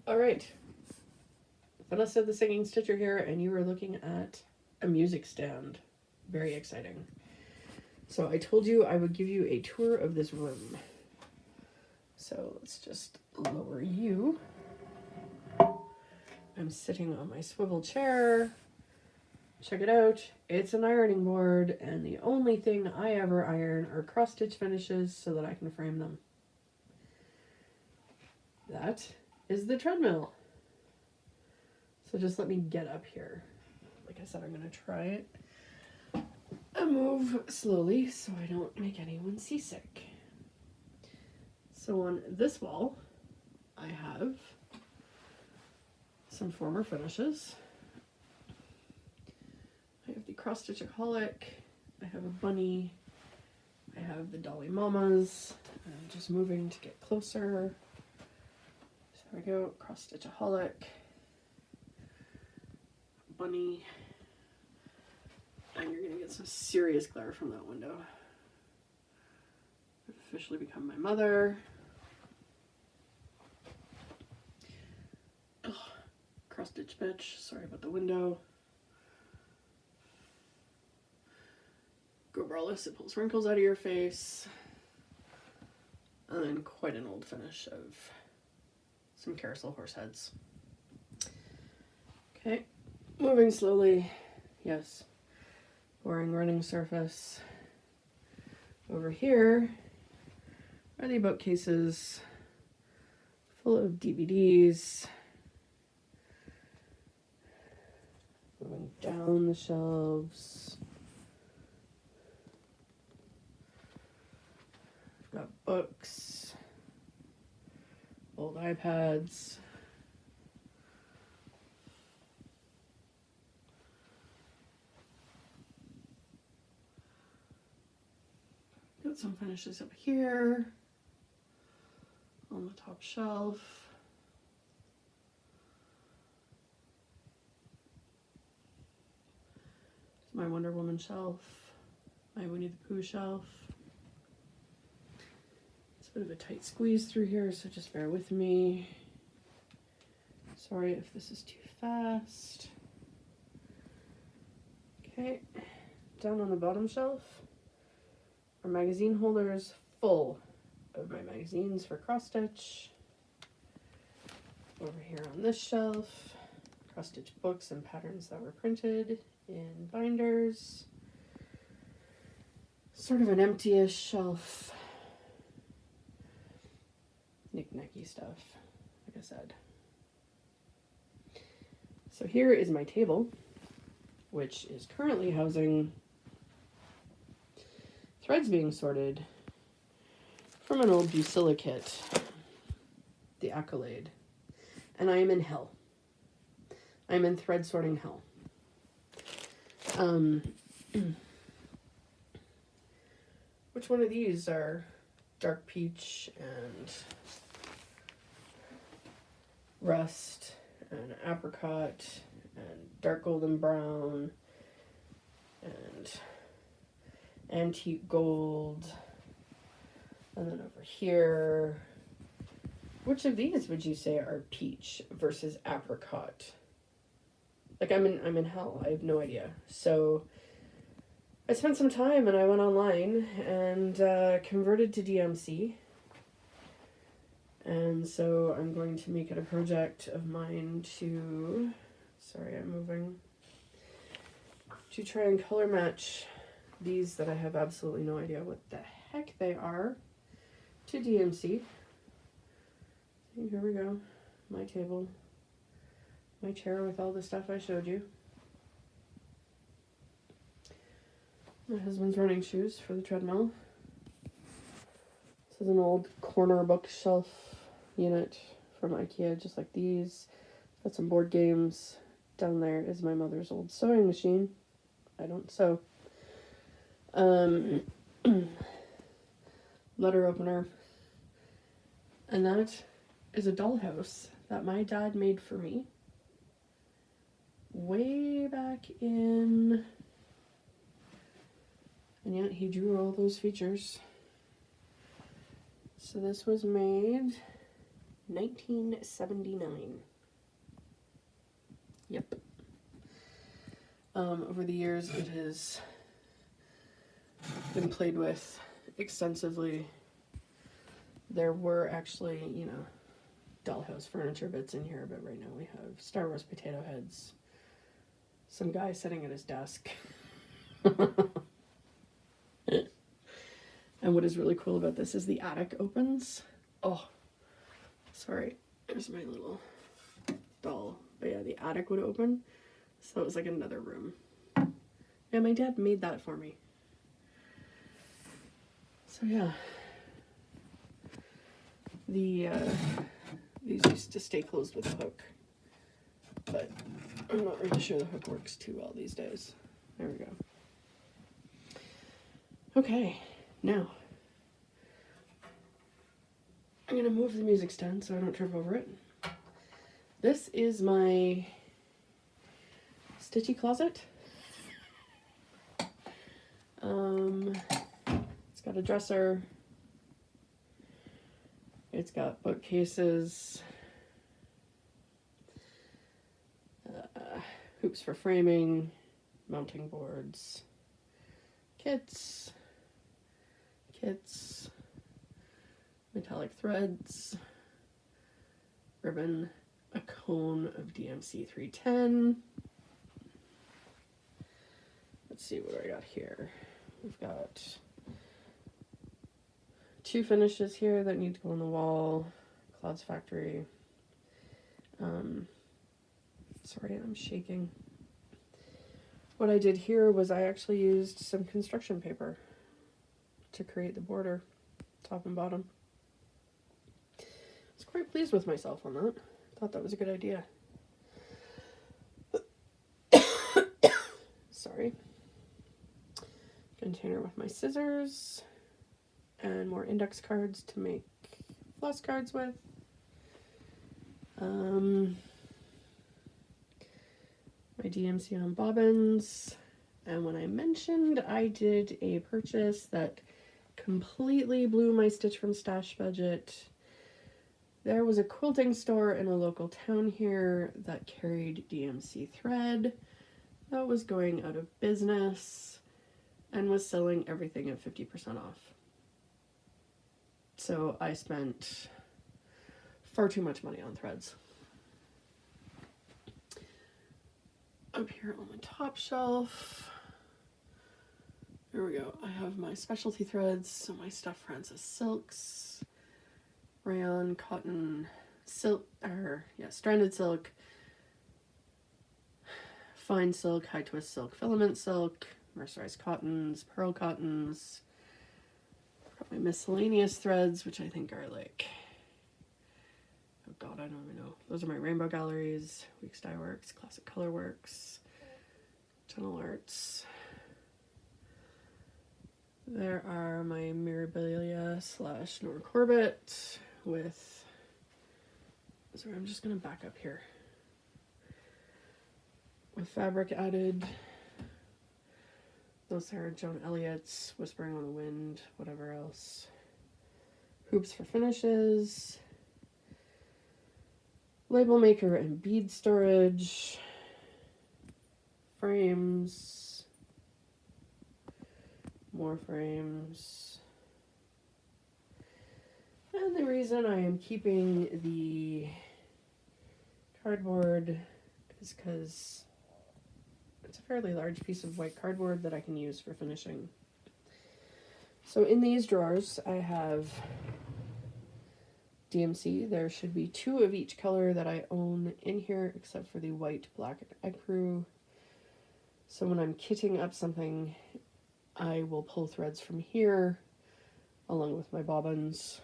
All right. Vanessa the Singing Stitcher here, and you are looking at a music stand. Very exciting. So I told you I would give you a tour of this room. So let's just lower you. I'm sitting on my swivel chair. Check it out. It's an ironing board, and the only thing I ever iron are cross-stitch finishes so that I can frame them. That is the treadmill. So just let me get up here. Like I said, I'm going to try it and move slowly so I don't make anyone seasick. So on this wall, I have some former finishes. I have the cross-stitchaholic, I have a bunny, I have the Dolly Mamas. I'm just moving to get closer. So there we go, cross-stitchaholic, bunny, and you're gonna get some serious glare from that window. I've officially become my mother. Ugh. Cross-stitch bitch, sorry about the window. Go braless, it pulls wrinkles out of your face. And then quite an old finish of some carousel horse heads. Okay, moving slowly. Yes, boring running surface. Over here are the bookcases full of DVDs. Moving down the shelves. Got books, old iPads, got some finishes up here on the top shelf. My Wonder Woman shelf, my Winnie the Pooh shelf. Bit of a tight squeeze through here, so just bear with me. Sorry if this is too fast. Okay, down on the bottom shelf are magazine holders full of my magazines for cross stitch. Over here on this shelf, cross stitch books and patterns that were printed in binders. Sort of an empty-ish shelf. Knick-knacky stuff, like I said. So here is my table, which is currently housing threads being sorted from an old Bucilla kit, the Accolade. And I am in hell. I'm in thread sorting hell. Which one of these are dark peach and rust and apricot and dark golden brown and antique gold? And then over here, which of these would you say are peach versus apricot? Like I'm in hell. I have no idea. So I spent some time and I went online and converted to DMC. And so I'm going to make it a project of mine to, sorry, I'm moving, to try and color match these that I have absolutely no idea what the heck they are to DMC. Here we go. My table. My chair with all the stuff I showed you. My husband's running shoes for the treadmill. This is an old corner bookshelf unit from IKEA, just like these. Got some board games. Down there is my mother's old sewing machine. I don't sew. Letter opener. And that is a dollhouse that my dad made for me way back in, and yet he drew all those features. So this was made 1979. Yep. Over the years, it has been played with extensively. There were actually, you know, dollhouse furniture bits in here, but right now we have Star Wars potato heads, some guy sitting at his desk. And what is really cool about this is the attic opens. Oh, sorry, there's my little doll. But yeah, the attic would open, so it was like another room. Yeah, my dad made that for me. So yeah, these used to stay closed with a hook, but I'm not really sure the hook works too well these days. There we go. Okay, now I'm gonna move the music stand so I don't trip over it. This is my Stitchy Closet. It's got a dresser. It's got bookcases, hoops for framing, mounting boards, kits, metallic threads, ribbon, a cone of DMC 310. Let's see what I got here. We've got 2 finishes here that need to go on the wall. Clouds Factory. Sorry, I'm shaking. What I did here was I actually used some construction paper to create the border, top and bottom. I was quite pleased with myself on that. Thought that was a good idea. Sorry. Container with my scissors and more index cards to make floss cards with. My DMC on bobbins. And when I mentioned I did a purchase that completely blew my Stitch from Stash budget, there was a quilting store in a local town here that carried DMC thread that was going out of business and was selling everything at 50% off. So I spent far too much money on threads. Up here on the top shelf, there we go. I have my specialty threads, so my Stuff Francis silks, rayon, cotton, silk, stranded silk, fine silk, high twist silk, filament silk, mercerized cottons, pearl cottons, probably miscellaneous threads, which I think are like, oh god, I don't even know. Those are my Rainbow Galleries, Weeks Dye Works, Classic Color Works, Tunnel Arts. There are my Mirabilia / Nora Corbett with, sorry, I'm just going to back up here. With fabric added. Those are Joan Elliott's, Whispering on the Wind, whatever else. Hoops for finishes. Label maker and bead storage. Frames. More frames. And the reason I am keeping the cardboard is because it's a fairly large piece of white cardboard that I can use for finishing. So in these drawers I have DMC. There should be 2 of each color that I own in here, except for the white, black, and ecru. So when I'm kitting up something, I will pull threads from here along with my bobbins.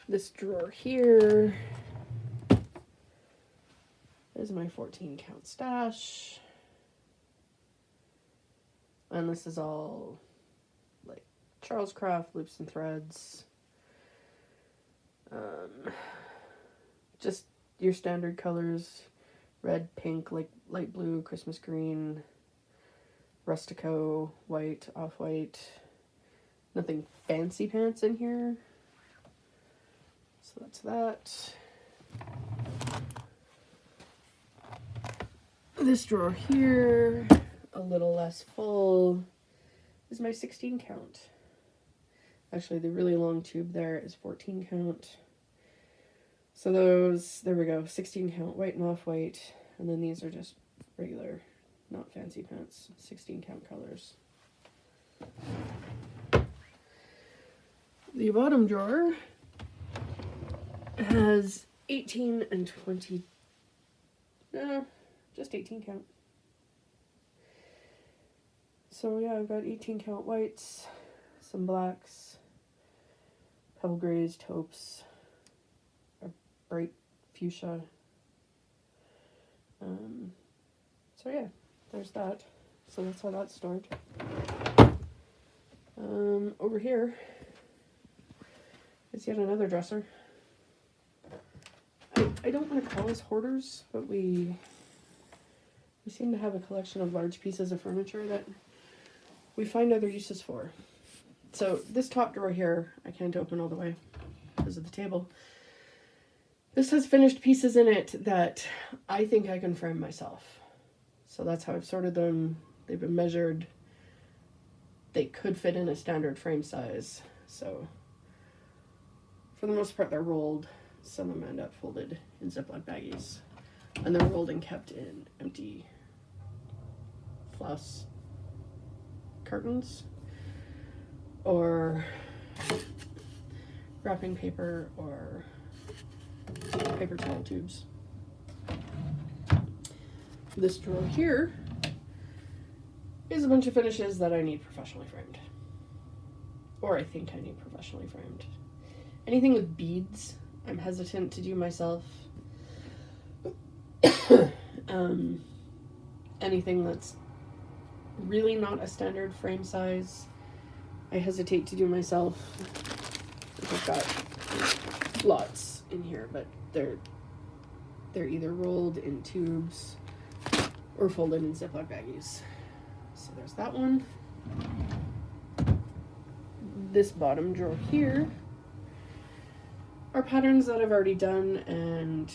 This drawer here is my 14 count stash. And this is all like Charles Craft loops and threads. Just your standard colors: red, pink, like light blue, Christmas green, rustico, white, off-white, Nothing fancy pants in here. So that's that. This drawer here, a little less full, is my 16 count. Actually, the really long tube there is 14 count. So those, there we go, 16 count, white and off-white. And then these are just regular, not fancy pants, 16 count colors. The bottom drawer has 18 and 20, just 18 count. So yeah, I've got 18 count whites, some blacks, pebble grays, taupes, a bright fuchsia. So yeah, there's that. So that's how that's stored. Over here is yet another dresser. I don't want to call us hoarders, but we seem to have a collection of large pieces of furniture that we find other uses for. So this top drawer here, I can't open all the way because of the table. This has finished pieces in it that I think I can frame myself. So that's how I've sorted them. They've been measured. They could fit in a standard frame size. So for the most part, they're rolled. Some of them end up folded in Ziploc baggies. And they're rolled and kept in empty floss cartons or wrapping paper or paper towel tubes. This drawer here is a bunch of finishes that I need professionally framed. Or I think I need professionally framed. Anything with beads, I'm hesitant to do myself. Anything that's really not a standard frame size, I hesitate to do myself. I've got lots in here, but they're either rolled in tubes or folded in Ziploc baggies. So there's that one. This bottom drawer here are patterns that I've already done and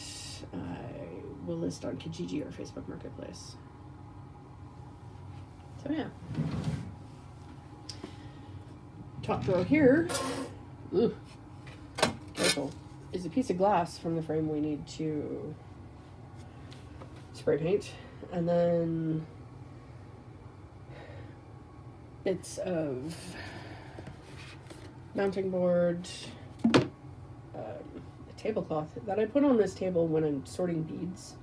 I will list on Kijiji or Facebook Marketplace. So yeah. Top drawer here, careful, is a piece of glass from the frame we need to spray paint. And then bits of mounting board, a tablecloth that I put on this table when I'm sorting beads.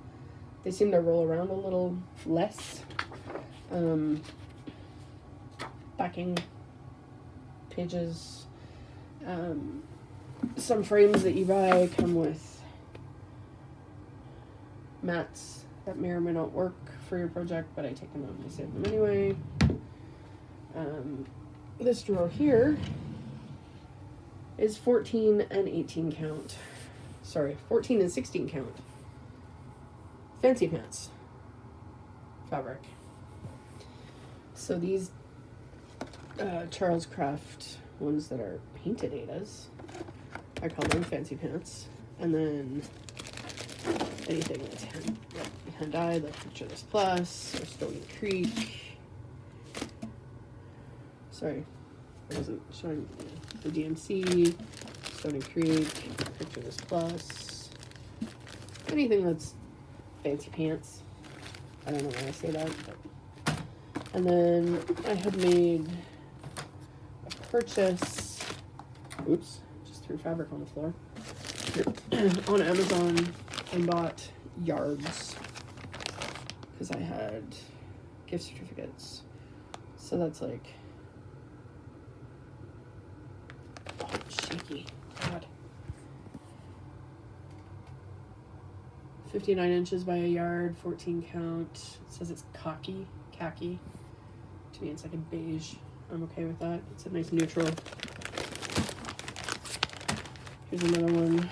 They seem to roll around a little less. Backing pages. Some frames that you buy come with mats that may or may not work for your project, but I take them out and I save them anyway. This drawer here is 14 and 18 count. Sorry, 14 and 16 count. Fancy pants fabric. So these Charles Craft ones that are painted Adas, I call them fancy pants. And then anything that's hand-dyed, like Picture This Plus or Stony Creek. Sorry, I wasn't showing the DMC, Stony Creek, Picture This Plus. Anything that's fancy pants. I don't know why I say that, but. And then I had made a purchase. Oops, just threw fabric on the floor. On Amazon, and bought yards because I had gift certificates. So that's like, oh, it's shaky. God. 59 inches by a yard, 14 count. It says it's khaki. To me, it's like a beige. I'm okay with that. It's a nice neutral. Here's another one.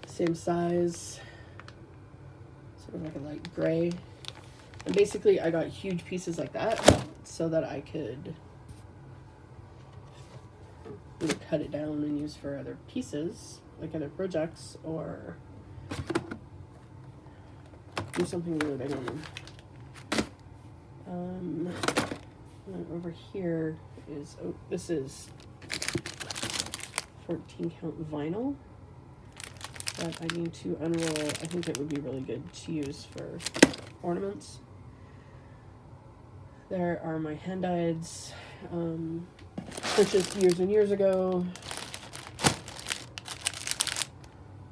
Same size. Sort of like a light gray. And basically, I got huge pieces like that so that I could cut it down and use for other pieces, like other projects, or do something really big on them. And then over here is, oh, this is 14 count vinyl that I need to unroll. I think it would be really good to use for ornaments. There are my hand dyeds, purchased years and years ago.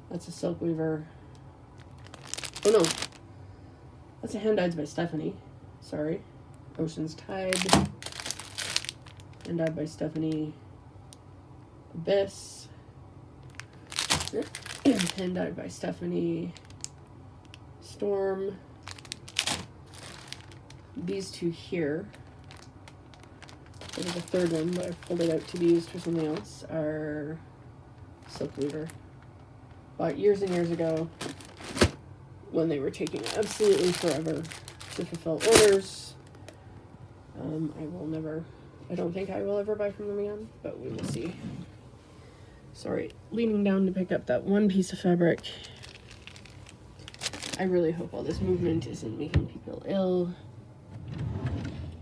That's a silk weaver. Oh no, that's a hand dyed by Stephanie. Sorry, Ocean's Tide. Hand dyed by Stephanie. Abyss. Hand dyed by Stephanie. Storm. These two here, there's a third one, but I pulled it out to be used for something else, are silk weaver. Bought years and years ago when they were taking absolutely forever to fulfill orders. I don't think I will ever buy from them again, but we will see. Sorry, leaning down to pick up that one piece of fabric. I really hope all this movement isn't making people ill.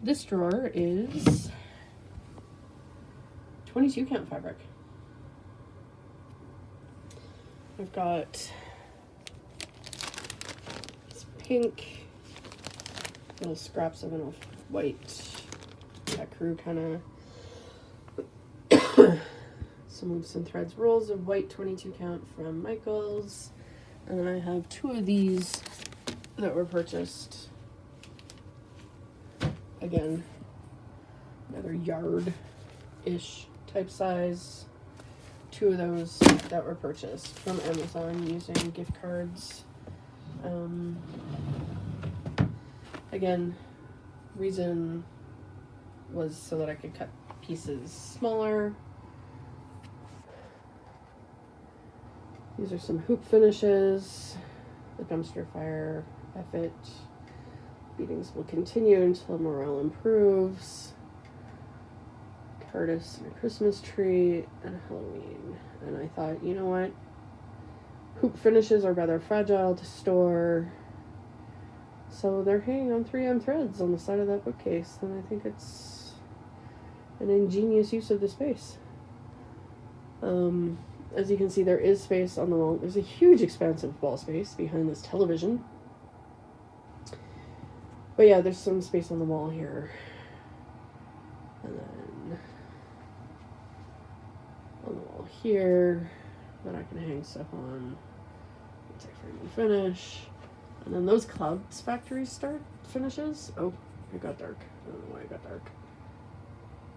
This drawer is 22 count fabric. I've got this pink, little scraps of an off-white, that crew kind of, some loops and threads, rolls of white 22 count from Michaels, and then I have two of these that were purchased. Again, another yard-ish type size. Two of those that were purchased from Amazon using gift cards. Again, reason was so that I could cut pieces smaller. These are some hoop finishes. The dumpster fire, F-it. Beatings will continue until morale improves. Curtis and a Christmas tree and Halloween. And I thought, you know what? Hoop finishes are rather fragile to store. So they're hanging on 3M threads on the side of that bookcase. And I think it's an ingenious use of the space. As you can see, there is space on the wall. There's a huge expansive wall space behind this television. But yeah, there's some space on the wall here. And then on the wall here that I can hang stuff on. Once I frame and finish. And then those Clouds Factory start finishes. Oh, it got dark. I don't know why it got dark.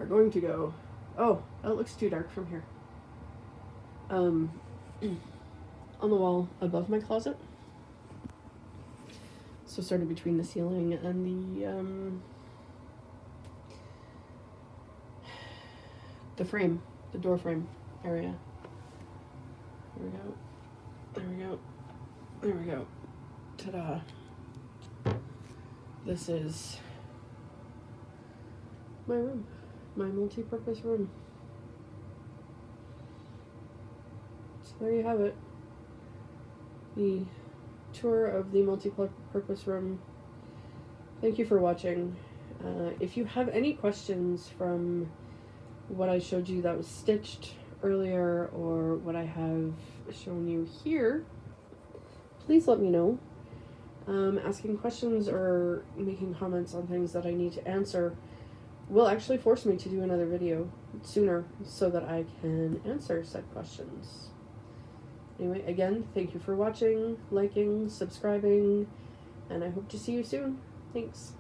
Are going to go. Oh, that looks too dark from here. On the wall above my closet. So sort of between the ceiling and the frame, the door frame area. There we go. There we go. There we go. Ta-da. This is my room, my multi-purpose room. So there you have it. The tour of the multi-purpose room. Thank you for watching. If you have any questions from what I showed you that was stitched earlier or what I have shown you here, please let me know. Asking questions or making comments on things that I need to answer will actually force me to do another video sooner so that I can answer said questions. Anyway, again, thank you for watching, liking, subscribing, and I hope to see you soon. Thanks.